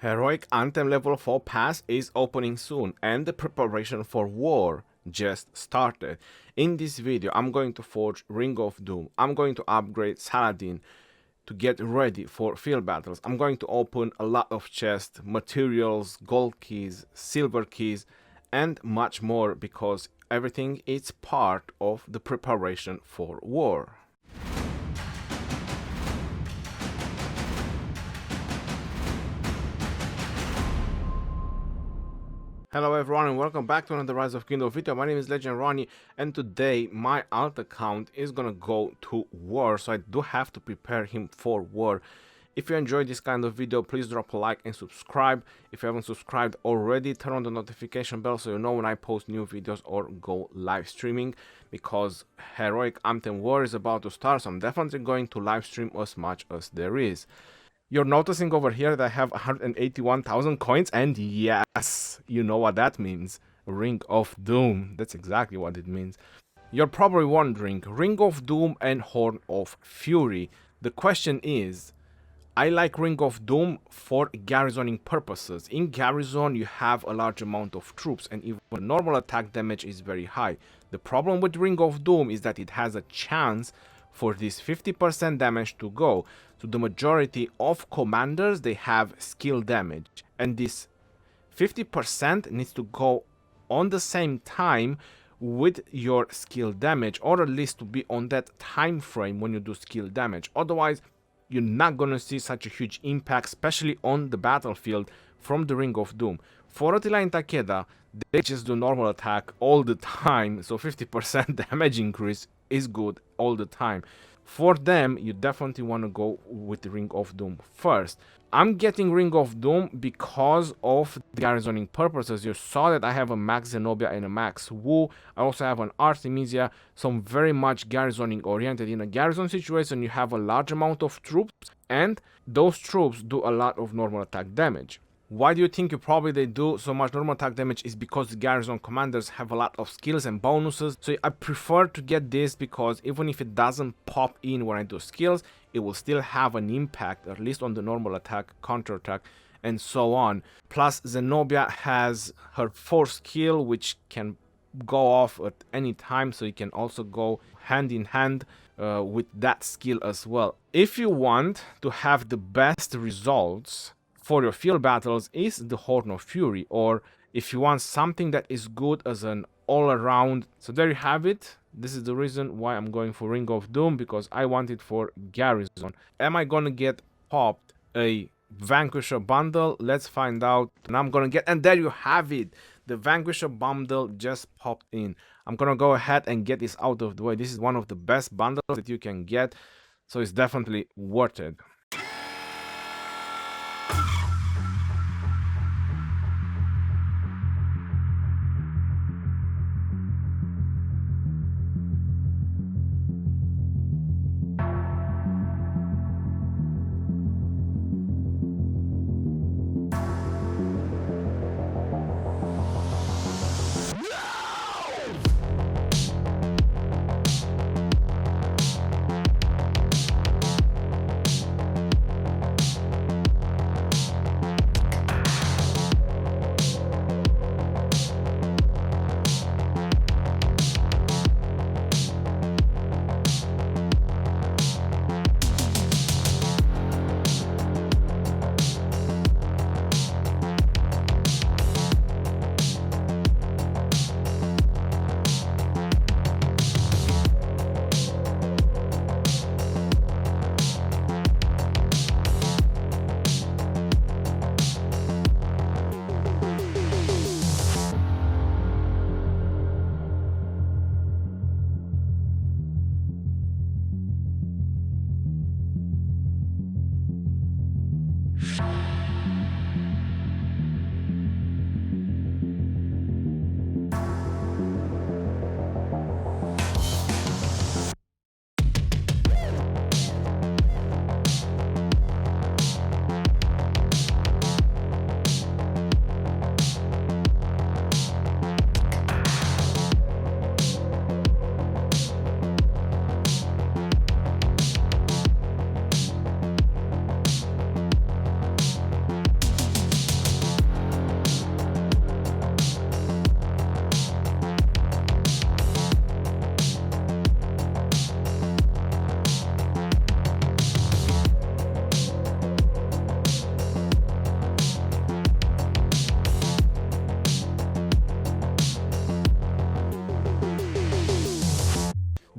Heroic Anthem level 4 pass is opening soon and the preparation for war just started. In this video I'm going to forge Ring of Doom. I'm going to upgrade Saladin to get ready for field battles. I'm going to open a lot of chests, materials, gold keys, silver keys and much more because everything is part of the preparation for war. Hello everyone and welcome back to another Rise of Kingdom video. My name is Legend Ronnie and today my alt account is gonna go to war, so I do have to prepare him for war. If you enjoyed this kind of video, please drop a like and subscribe. If you haven't subscribed already, turn on the notification bell so you know when I post new videos or go live streaming, because Heroic Anthem War is about to start, so I'm definitely going to live stream as much as there is. You're noticing over here that I have 181,000 coins, and yes, you know what that means. Ring of Doom. That's exactly what it means. You're probably wondering, Ring of Doom and Horn of Fury. The question is, I like Ring of Doom for garrisoning purposes. In garrison, you have a large amount of troops, and even normal attack damage is very high. The problem with Ring of Doom is that it has a chance for this 50% damage to go to the majority of commanders. They have skill damage, and this 50% needs to go on the same time with your skill damage, or at least to be on that time frame when you do skill damage. Otherwise you're not gonna see such a huge impact, especially on the battlefield, from the Ring of Doom. For Attila and Takeda, they just do normal attack all the time, so 50% damage increase is good all the time. For them, you definitely want to go with the Ring of Doom first. I'm getting Ring of Doom because of the garrisoning purposes. You saw that I have a Max Zenobia and a Max Wu. I also have an Artemisia, so I'm very much garrisoning oriented. In a garrison situation, you have a large amount of troops, and those troops do a lot of normal attack damage. Why do you think they do so much normal attack damage? Is because the garrison commanders have a lot of skills and bonuses. So I prefer to get this because even if it doesn't pop in when I do skills, it will still have an impact, at least on the normal attack, counter attack, and so on. Plus Zenobia has her 4th skill, which can go off at any time, so you can also go hand in hand with that skill as well. If you want to have the best results for your field battles is the Horn of Fury, or if you want something that is good as an all-around. So there you have it. This is the reason why I'm going for Ring of Doom, because I want it for garrison. Am I gonna get popped a Vanquisher bundle? Let's find out. And I'm gonna get, and there you have it. The Vanquisher bundle just popped in. I'm gonna go ahead and get this out of the way. This is one of the best bundles that you can get, so it's definitely worth it.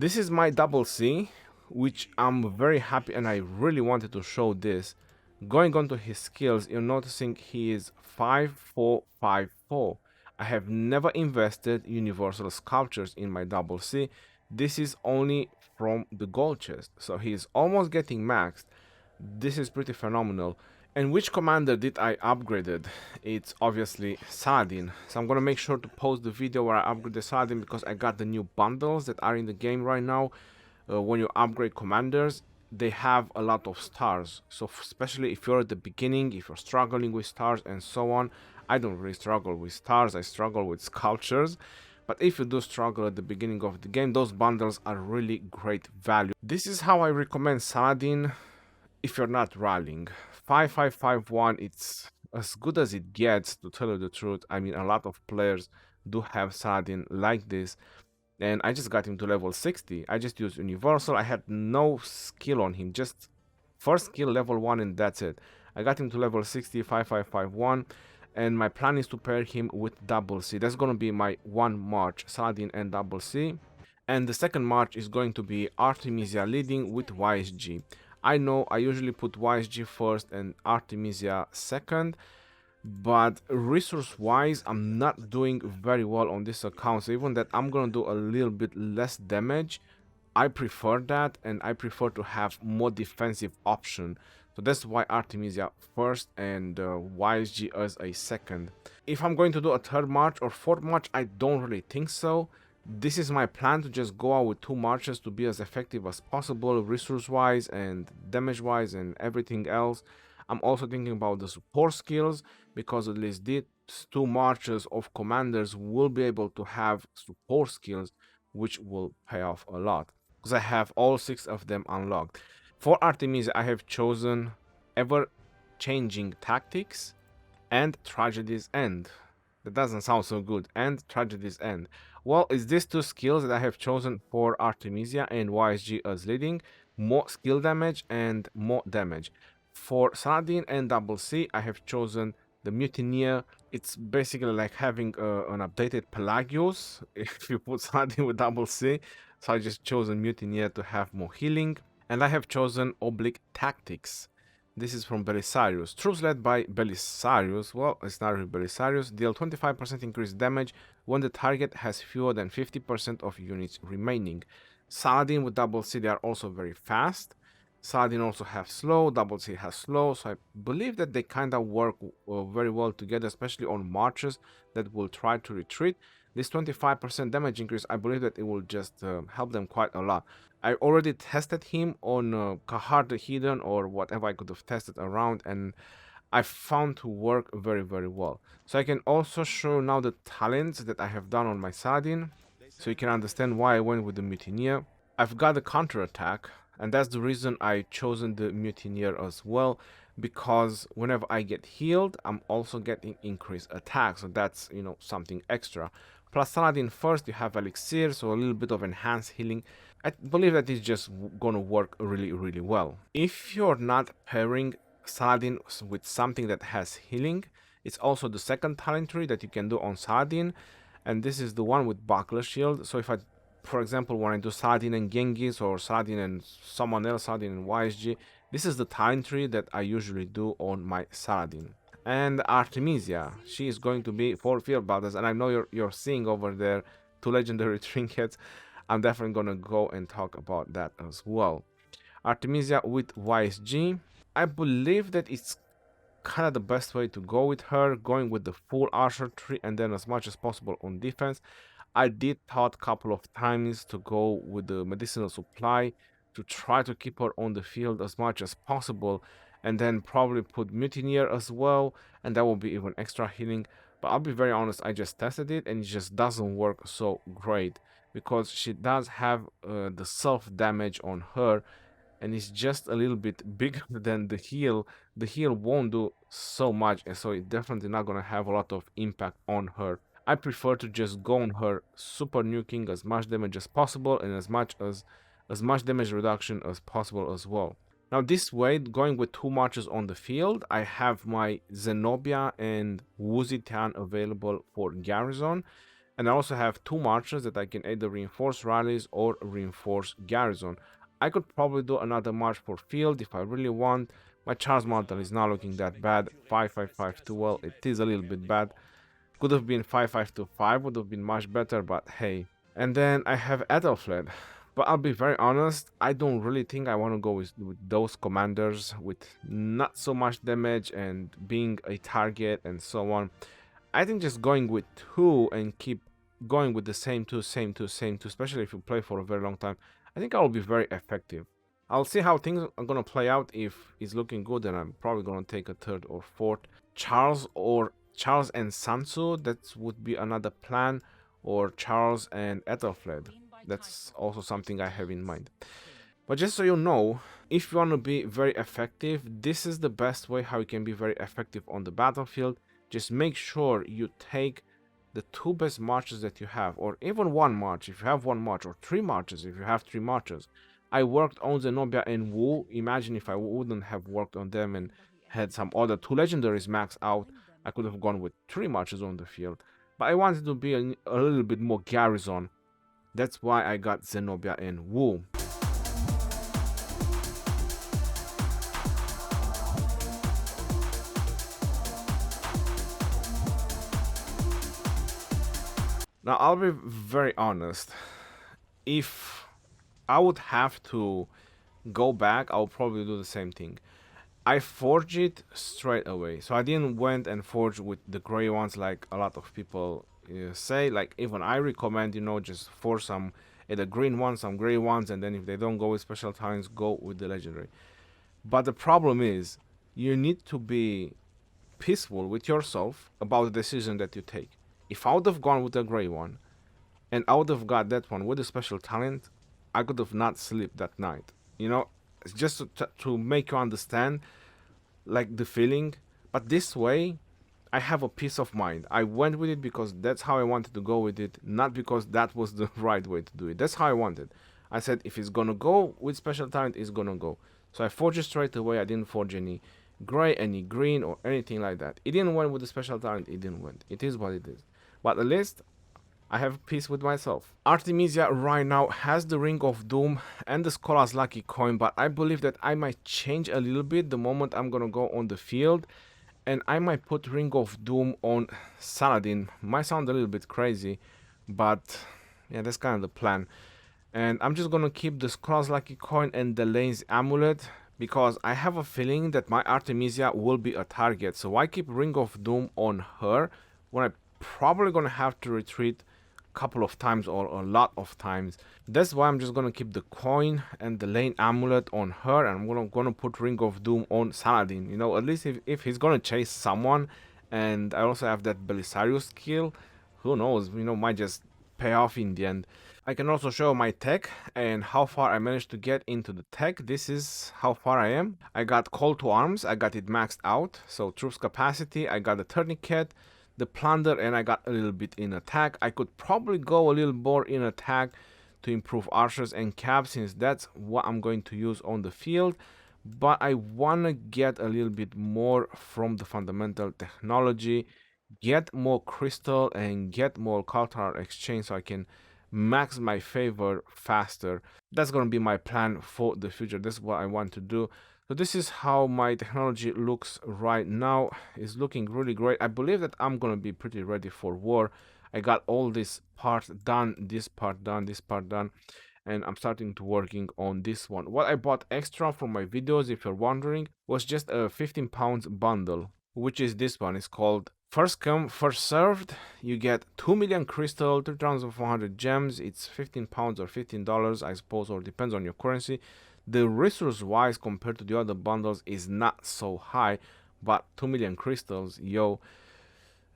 This is my double C, which I'm very happy, and I really wanted to show this. Going on to his skills, you're noticing he is 5454. I have never invested universal sculptures in my double C. This is only from the gold chest, so he is almost getting maxed. This is pretty phenomenal. And which commander did I upgraded? It's obviously Saladin. So I'm gonna make sure to post the video where I upgraded Saladin because I got the new bundles that are in the game right now. When you upgrade commanders, they have a lot of stars. So especially if you're at the beginning, if you're struggling with stars and so on. I don't really struggle with stars, I struggle with sculptures. But if you do struggle at the beginning of the game, those bundles are really great value. This is how I recommend Saladin if you're not rallying. 5551, it's as good as it gets, to tell you the truth. I mean, a lot of players do have Saladin like this, and I just got him to level 60. I just used universal. I had no skill on him, just first skill level 1, and that's it. I got him to level 60, 5551, and my plan is to pair him with double C. That's gonna be my one march, Saladin and double C. And the second march is going to be Artemisia leading with YSG. I know I usually put YSG first and Artemisia second, but resource wise I'm not doing very well on this account, so even that I'm gonna do a little bit less damage, I prefer that, and I prefer to have more defensive option. So that's why Artemisia first and YSG as a second. If I'm going to do a third march or fourth march, I don't really think so. This is my plan, to just go out with 2 marches to be as effective as possible, resource wise and damage wise and everything else. I'm also thinking about the support skills, because at least these 2 marches of commanders will be able to have support skills, which will pay off a lot, because I have all 6 of them unlocked. For Artemisia, I have chosen ever changing tactics and Tragedy's End. That doesn't sound so good. And Tragedy's End. Well, it's these 2 skills that I have chosen for Artemisia and YSG as leading. More skill damage and more damage. For Saladin and double C, I have chosen the Mutineer. It's basically like having an updated Pelagius if you put Saladin with double C. So I just chosen Mutineer to have more healing. And I have chosen Oblique Tactics. This is from Belisarius. Troops led by Belisarius, well, it's not really Belisarius, deal 25% increased damage when the target has fewer than 50% of units remaining. Saladin with double C, they are also very fast. Saladin also has slow, double C has slow, so I believe that they kind of work very well together, especially on marches that will try to retreat. This 25% damage increase, I believe that it will just help them quite a lot. I already tested him on Kahar the Hidden or whatever I could have tested around, and I found to work very, very well. So I can also show now the talents that I have done on my Saladin, so you can understand why I went with the Mutineer. I've got the counterattack, and that's the reason I chosen the Mutineer as well, because whenever I get healed, I'm also getting increased attack, so that's, you know, something extra. Plus Saladin first, you have Elixir, so a little bit of enhanced healing. I believe that is just gonna work really, really well. If you're not pairing Saladin with something that has healing, it's also the second talent tree that you can do on Saladin, and this is the one with Buckler Shield. So if I, for example, want to do Saladin and Genghis, or Saladin and someone else, Saladin and YSG, this is the talent tree that I usually do on my Saladin. And Artemisia, she is going to be 4 field battles, and I know you're seeing over there 2 legendary trinkets. I'm definitely gonna go and talk about that as well. Artemisia with YSG, I believe that it's kind of the best way to go with her, going with the full archer tree and then as much as possible on defense. I did thought a couple of times to go with the medicinal supply to try to keep her on the field as much as possible, and then probably put Mutineer as well, and that will be even extra healing. But I'll be very honest, I just tested it and it just doesn't work so great, because she does have the self damage on her, and it's just a little bit bigger than the heal. The heal won't do so much, and so it's definitely not gonna have a lot of impact on her. I prefer to just go on her super nuking as much damage as possible, and as much damage reduction as possible as well. Now this way, going with 2 marches on the field, I have my Zenobia and Wuzitan available for Garrison, And I also have 2 marches that I can either reinforce rallies or reinforce garrison. I could probably do another march for field if I really want. My Charles Martel is not looking that bad. 5-5-5-2, well, it is a little bit bad. Could have been 5-5-2-5, would have been much better, but hey. And then I have Ethelfled. But I'll be very honest, I don't really think I want to go with those commanders with not so much damage and being a target and so on. I think just going with 2 and keep going with the same 2, same 2, same 2, especially if you play for a very long time, I think I will be very effective. I'll see how things are going to play out. If it's looking good, then I'm probably going to take a 3rd or 4th. Charles and Sansu, that would be another plan, or Charles and Ethelfled. That's also something I have in mind. But just so you know, if you want to be very effective, this is the best way how you can be very effective on the battlefield. Just make sure you take the 2 best marches that you have, or even 1 march if you have 1 march, or 3 marches if you have 3 marches. I worked on Zenobia and Wu. Imagine if I wouldn't have worked on them and had some other 2 legendaries maxed out, I could have gone with 3 marches on the field. But I wanted to be a little bit more garrison. That's why I got Zenobia and Wu. Now, I'll be very honest. If I would have to go back, I'll probably do the same thing. I forged it straight away. So I didn't went and forge with the gray ones like a lot of people say. Like, even I recommend, just forge some either green ones, some gray ones, and then if they don't go with special talents, go with the legendary. But the problem is, you need to be peaceful with yourself about the decision that you take. If I would have gone with the gray one, and I would have got that one with a special talent, I could have not slept that night. It's just to make you understand, like, the feeling. But this way, I have a peace of mind. I went with it because that's how I wanted to go with it, not because that was the right way to do it. That's how I wanted. I said, if it's gonna go with special talent, it's gonna go. So I forged it straight away. I didn't forge any gray, any green, or anything like that. It didn't went with the special talent. It didn't went. It is what it is. But at least I have peace with myself. Artemisia right now has the Ring of Doom and the Scholar's Lucky Coin, but I believe that I might change a little bit the moment I'm gonna go on the field, and I might put Ring of Doom on Saladin. Might sound a little bit crazy, but yeah, that's kind of the plan. And I'm just gonna keep the Scholar's Lucky Coin and the Lane's Amulet, because I have a feeling that my Artemisia will be a target. So I keep Ring of Doom on her when I'm probably gonna have to retreat couple of times or a lot of times. That's why I'm just gonna keep the coin and the lane amulet on her, and I'm gonna put Ring of Doom on Saladin. At least if he's gonna chase someone, and I also have that Belisarius skill, who knows, might just pay off in the end. I can also show my tech and how far I managed to get into the tech. This is how far I am. I got Call to Arms, I got it maxed out, so troops capacity, I got the tourniquet, the plunder, and I got a little bit in attack. I could probably go a little more in attack to improve archers and cav, since that's what I'm going to use on the field, but I want to get a little bit more from the fundamental technology, get more crystal and get more cultural exchange so I can max my favor faster. That's going to be my plan for the future. That's what I want to do. So this is how my technology looks right now. It's looking really great. I believe that I'm gonna be pretty ready for war. I got all this part done, this part done, this part done, and I'm starting to working on this one. What I bought extra from my videos, if you're wondering, was just a 15 pounds bundle, which is this one. It's called First Come, First Served. You get 2 million crystal, 3,400 gems. It's 15 pounds or $15, I suppose, or depends on your currency. The resource wise compared to the other bundles is not so high, but 2 million crystals, yo,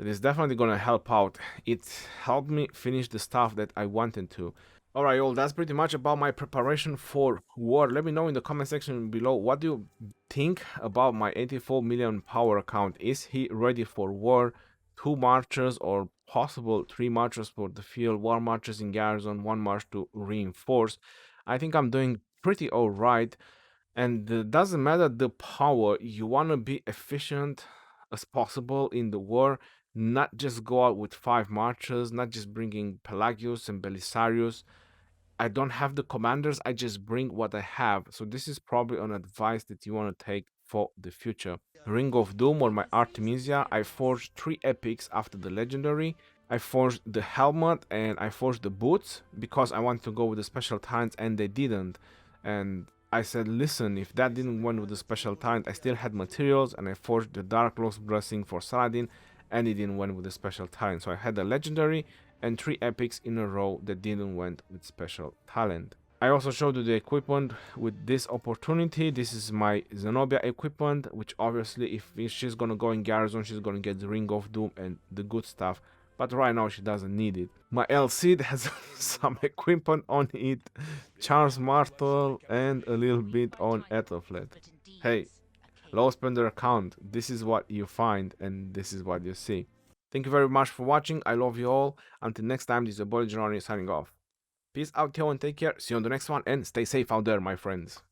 it is definitely gonna help out. It helped me finish the stuff that I wanted to. Alright, y'all, that's pretty much about my preparation for war. Let me know in the comment section below, what do you think about my 84 million power account? Is he ready for war? 2 marches or possible 3 marches for the field, 1 marches in garrison, 1 march to reinforce. I think I'm doing pretty alright, and it doesn't matter the power, you want to be efficient as possible in the war. not just go out with 5 marches, not just bringing Pelagius and Belisarius. I don't have the commanders, I just bring what I have. So this is probably an advice that you want to take for the future. Ring of Doom or my Artemisia, I forged 3 epics after the legendary. I forged the helmet and I forged the boots because I wanted to go with the special talents and they didn't. And I said, listen, if that didn't win with the special talent, I still had materials and I forged the Dark Lord's Blessing for Saladin and it didn't win with the special talent. So I had a legendary and 3 epics in a row that didn't went with special talent. I also showed you the equipment with this opportunity. This is my Zenobia equipment, which obviously if she's gonna go in Garrison, she's gonna get the Ring of Doom and the good stuff. But right now she doesn't need it. My LC has some equipment on it, Charles Martel and a little bit on Ethelflaed. Hey, low spender account, this is what you find and this is what you see. Thank you very much for watching. I love you all. Until next time, this is your boy Legendary signing off. Peace out, yo, and take care. See you on the next one, and stay safe out there, my friends.